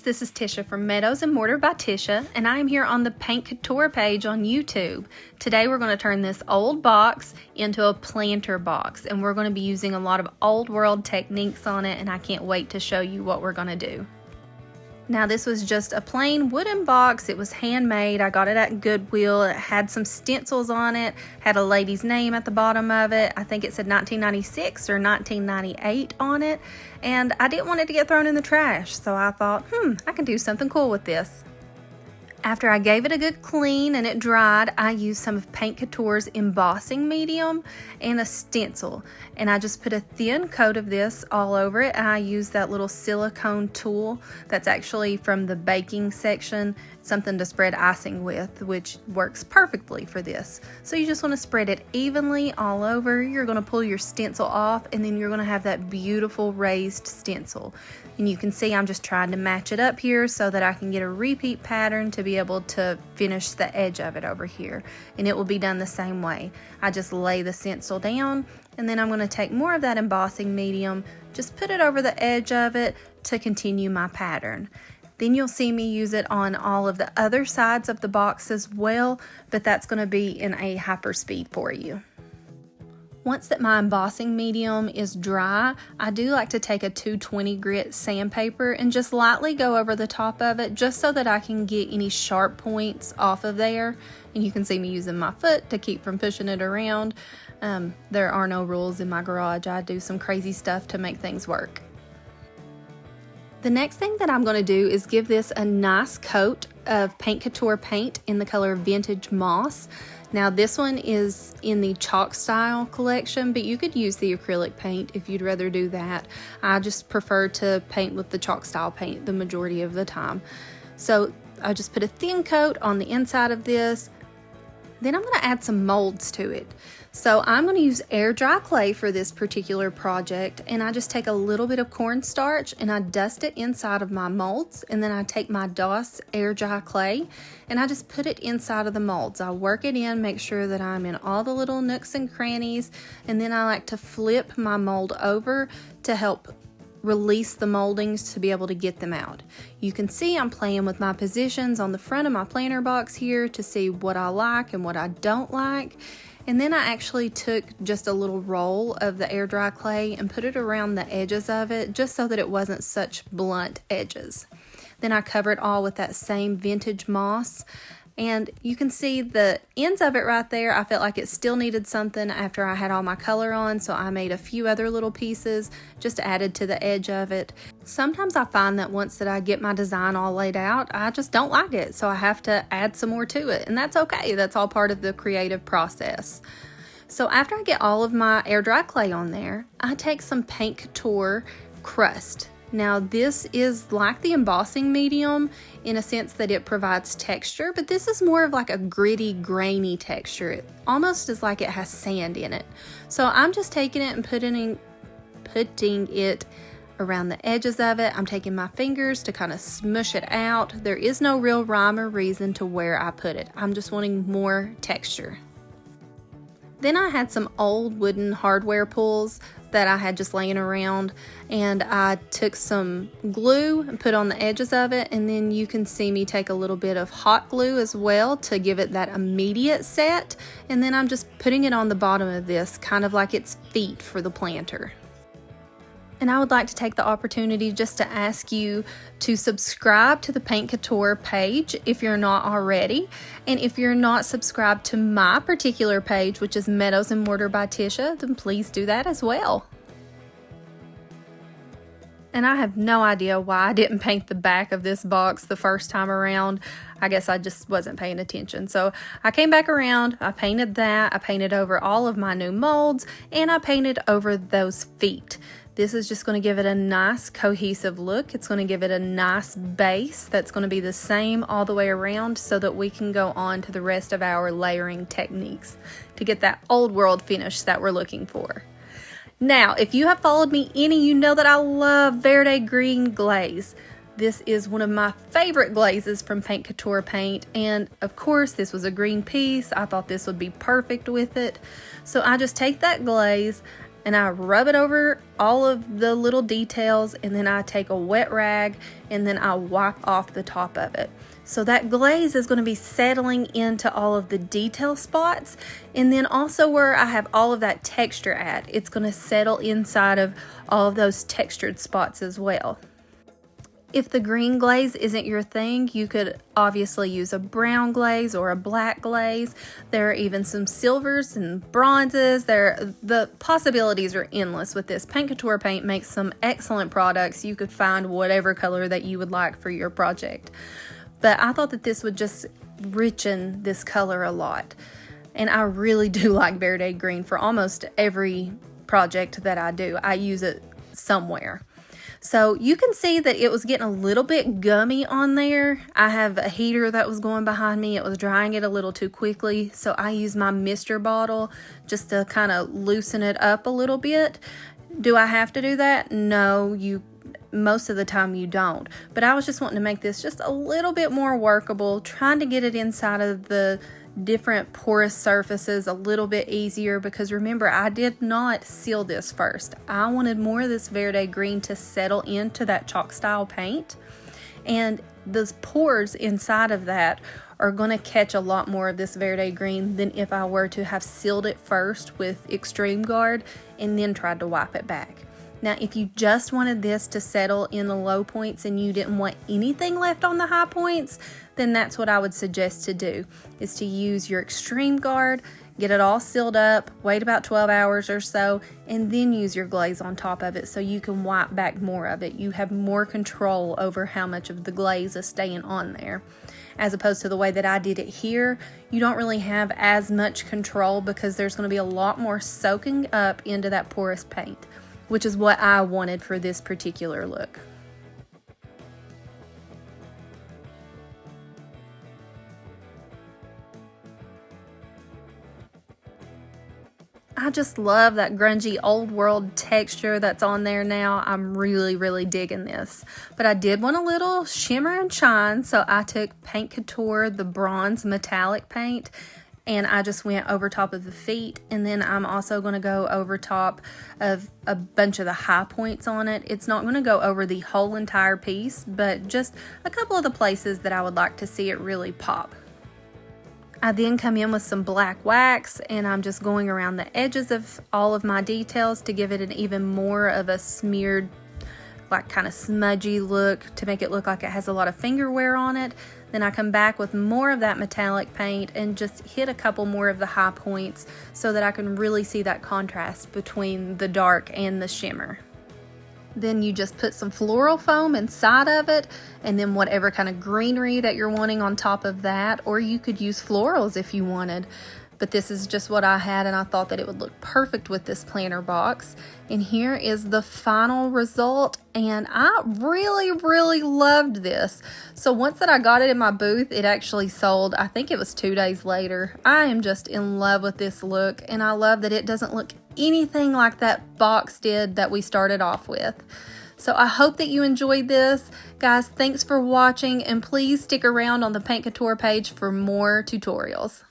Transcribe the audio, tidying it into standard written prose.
this is Tisha from Meadows and Mortar by Tisha, and I am here on the Paint Couture page on YouTube. Today we're going to turn this old box into a planter box, and we're going to be using a lot of old world techniques on it, and I can't wait to show you what we're going to do. Now this was just a plain wooden box. It was handmade. I got it at Goodwill. It had some stencils on it, had a lady's name at the bottom of it. I think it said 1996 or 1998 on it, and I didn't want it to get thrown in the trash, so I thought, I can do something cool with this. After I gave it a good clean and it dried, I used some of Paint Couture's embossing medium and a stencil, and I just put a thin coat of this all over it. And I used that little silicone tool that's actually from the baking section, something to spread icing with, which works perfectly for this. So you just want to spread it evenly all over. You're going to pull your stencil off, and then you're going to have that beautiful raised stencil. And you can see I'm just trying to match it up here so that I can get a repeat pattern to be able to finish the edge of it over here. And it will be done the same way. I just lay the stencil down, and then I'm going to take more of that embossing medium, just put it over the edge of it to continue my pattern. Then you'll see me use it on all of the other sides of the box as well, but that's going to be in a hyper speed for you. Once that my embossing medium is dry, I do like to take a 220 grit sandpaper and just lightly go over the top of it, just so that I can get any sharp points off of there. And you can see me using my foot to keep from pushing it around. There are no rules in my garage. I do some crazy stuff to make things work. The next thing that I'm going to do is give this a nice coat of Paint Couture paint in the color Vintage Moss. Now this one is in the chalk style collection, but you could use the acrylic paint if you'd rather do that. I just prefer to paint with the chalk style paint the majority of the time. So I just put a thin coat on the inside of this. Then I'm going to add some molds to it. So I'm going to use air dry clay for this particular project, and I just take a little bit of cornstarch and I dust it inside of my molds, and then I take my DOS air dry clay and I just put it inside of the molds. I work it in, make sure that I'm in all the little nooks and crannies, and then I like to flip my mold over to help release the moldings to be able to get them out. You can see I'm playing with my positions on the front of my planter box here to see what I like and what I don't like. And then I actually took just a little roll of the air dry clay and put it around the edges of it, just so that it wasn't such blunt edges. Then I cover it all with that same Vintage Moss. And you can see the ends of it right there. I felt like it still needed something after I had all my color on, so I made a few other little pieces just added to the edge of it. Sometimes I find that once that I get my design all laid out, I just don't like it, so I have to add some more to it, and that's okay. That's all part of the creative process. So after I get all of my air dry clay on there, I take some Paint Couture Crust. Now this is like the embossing medium in a sense that it provides texture, but this is more of like a gritty, grainy texture. It almost is like it has sand in it. So I'm just taking it and putting it around the edges of it. I'm taking my fingers to kind of smush it out. There is no real rhyme or reason to where I put it. I'm just wanting more texture. Then I had some old wooden hardware pulls that I had just laying around, and I took some glue and put on the edges of it, and then you can see me take a little bit of hot glue as well to give it that immediate set, and then I'm just putting it on the bottom of this, kind of like its feet for the planter. And I would like to take the opportunity just to ask you to subscribe to the Paint Couture page if you're not already. And if you're not subscribed to my particular page, which is Meadows and Mortar by Tisha, then please do that as well. And I have no idea why I didn't paint the back of this box the first time around. I guess I just wasn't paying attention. So I came back around, I painted that, I painted over all of my new molds, and I painted over those feet. This is just going to give it a nice cohesive look. It's going to give it a nice base that's going to be the same all the way around, so that we can go on to the rest of our layering techniques to get that old world finish that we're looking for. Now, if you have followed me any, you know that I love Verde green glaze. This is one of my favorite glazes from Paint Couture paint, and of course this was a green piece. I thought this would be perfect with it. So I just take that glaze and I rub it over all of the little details, and then I take a wet rag and then I wipe off the top of it. So that glaze is going to be settling into all of the detail spots, and then also where I have all of that texture at, it's going to settle inside of all of those textured spots as well. If the green glaze isn't your thing, you could obviously use a brown glaze or a black glaze. There are even some silvers and bronzes. The possibilities are endless with this. Paint Couture paint makes some excellent products. You could find whatever color that you would like for your project. But I thought that this would just richen this color a lot. And I really do like Verde green for almost every project that I do. I use it somewhere. So you can see that it was getting a little bit gummy on there. I have a heater that was going behind me. It was drying it a little too quickly. So I used my mister bottle just to kind of loosen it up a little bit. Do I have to do that? No, most of the time you don't. But I was just wanting to make this just a little bit more workable, trying to get it inside of the different porous surfaces a little bit easier, because remember, I did not seal this first. I wanted more of this Verde green to settle into that chalk style paint, and the pores inside of that are going to catch a lot more of this Verde green than if I were to have sealed it first with Extreme Guard and then tried to wipe it back. Now, if you just wanted this to settle in the low points and you didn't want anything left on the high points, then that's what I would suggest to do, is to use your Extreme Guard, get it all sealed up, wait about 12 hours or so, and then use your glaze on top of it so you can wipe back more of it. You have more control over how much of the glaze is staying on there. As opposed to the way that I did it here, you don't really have as much control because there's going to be a lot more soaking up into that porous paint, which is what I wanted for this particular look. I just love that grungy old world texture that's on there now. I'm really digging this. But I did want a little shimmer and shine, so I took Paint Couture, the bronze metallic paint, and I just went over top of the feet, and then I'm also going to go over top of a bunch of the high points on it. It's not going to go over the whole entire piece, but just a couple of the places that I would like to see it really pop. I then come in with some black wax, and I'm just going around the edges of all of my details to give it an even more of a smeared, like kind of smudgy look, to make it look like it has a lot of finger wear on it. Then I come back with more of that metallic paint and just hit a couple more of the high points so that I can really see that contrast between the dark and the shimmer. Then you just put some floral foam inside of it, and then whatever kind of greenery that you're wanting on top of that, or you could use florals if you wanted. But this is just what I had, and I thought that it would look perfect with this planter box. And here is the final result, and I really loved this. So once that I got it in my booth, it actually sold. I think it was 2 days later. I am just in love with this look, and I love that it doesn't look anything like that box did that we started off with. So I hope that you enjoyed this. Guys, thanks for watching, and please stick around on the Paint Couture page for more tutorials.